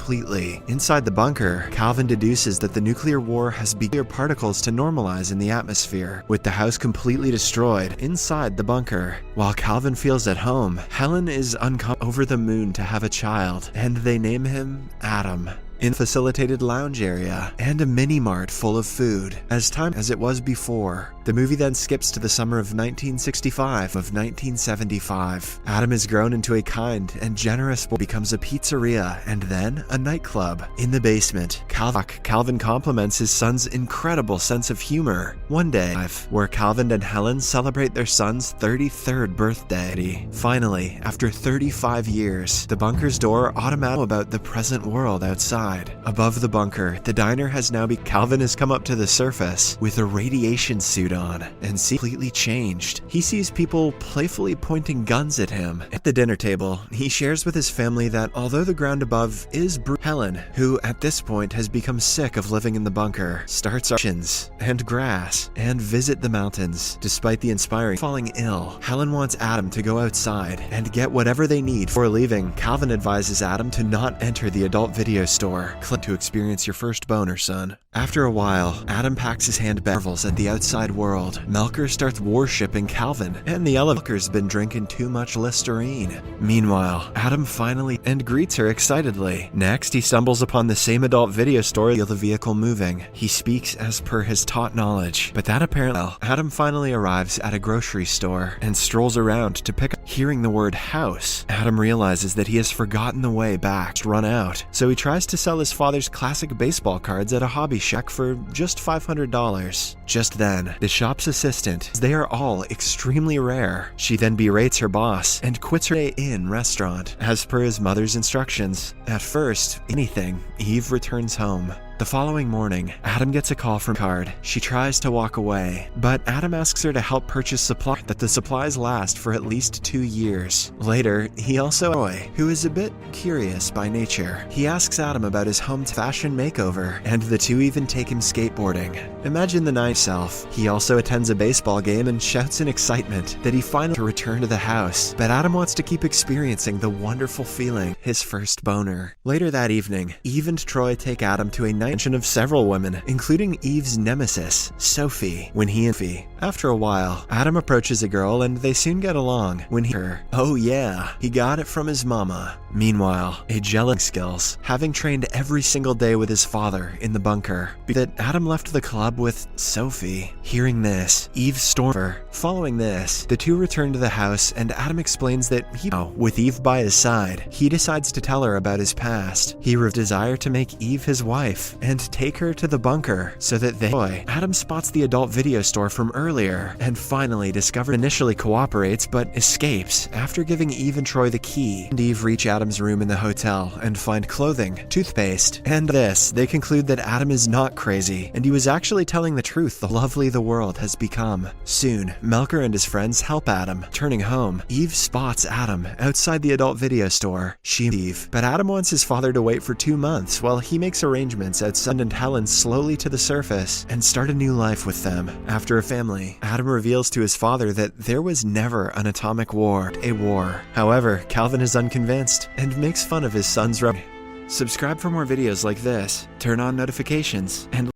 completely. Inside the bunker, Calvin deduces that the nuclear war has begun particles to normalize in the atmosphere, with the house completely destroyed inside the bunker. While Calvin feels at home, Helen is over the moon to have a child, and they name him Adam. In a facilitated lounge area and a mini-mart full of food, as time as it was before. The movie then skips to the summer of 1975. Adam is grown into a kind and generous boy, becomes a pizzeria and then a nightclub. In the basement, Calvin compliments his son's incredible sense of humor. One day, where Calvin and Helen celebrate their son's 33rd birthday. Finally, after 35 years, the bunker's door automatically about the present world outside. Above the bunker, the diner has now been. Calvin has come up to the surface with a radiation suit on and completely changed. He sees people playfully pointing guns at him. At the dinner table, he shares with his family that although the ground above is Helen, who at this point has become sick of living in the bunker, starts oceans and grass and visit the mountains. Despite the inspiring falling ill, Helen wants Adam to go outside and get whatever they need. Before leaving, Calvin advises Adam to not enter the adult video store to experience your first boner, son. After a while, Adam packs his handbag, marvels at the outside world. Melker starts worshipping Calvin, and the Melker's been drinking too much Listerine. Meanwhile, Adam finally greets her excitedly. Next, he stumbles upon the same adult video store, the vehicle moving. He speaks as per his taught knowledge, but that apparently, Adam finally arrives at a grocery store and strolls around to pick up. Hearing the word house, Adam realizes that he has forgotten the way back, run out, so he tries to sell his father's classic baseball cards at a hobby shack for just $500. Just then, the shop's assistant, they are all extremely rare. She then berates her boss and quits her day-in restaurant. As per his mother's instructions, at first, Eve returns home. The following morning, Adam gets a call from Card. She tries to walk away, but Adam asks her to help purchase supplies that the supplies last for at least 2 years. Later, he also Roy, who is a bit curious by nature. He asks Adam about his home fashion makeover, and the two even take him skateboarding. Imagine the night self. He also attends a baseball game and shouts in excitement that he finally to return to the house, but Adam wants to keep experiencing the wonderful feeling, his first boner. Later that evening, Eve and Troy take Adam to a night of several women, including Eve's nemesis, Sophie, After a while, Adam approaches a girl and they soon get along when oh yeah, he got it from his mama. Meanwhile, a jealous skills, having trained every single day with his father in the bunker, that Adam left the club with Sophie. Hearing this, Eve storms her. Following this, the two return to the house and Adam explains that with Eve by his side, he decides to tell her about his past. He desire to make Eve his wife and take her to the bunker so that Adam spots the adult video store from earlier and finally initially cooperates but escapes after giving Eve and Troy the key. And Eve reach Adam's room in the hotel and find clothing, toothpaste, and they conclude that Adam is not crazy and he was actually telling the truth, the lovely the world has become. Soon, Melker and his friends help Adam. Turning home, Eve spots Adam outside the adult video store. She leaves, but Adam wants his father to wait for 2 months while he makes arrangements outside and Helen slowly to the surface and start a new life with them. After a family, Adam reveals to his father that there was never an atomic war, However, Calvin is unconvinced and makes fun of his son's Subscribe for more videos like this, turn on notifications, and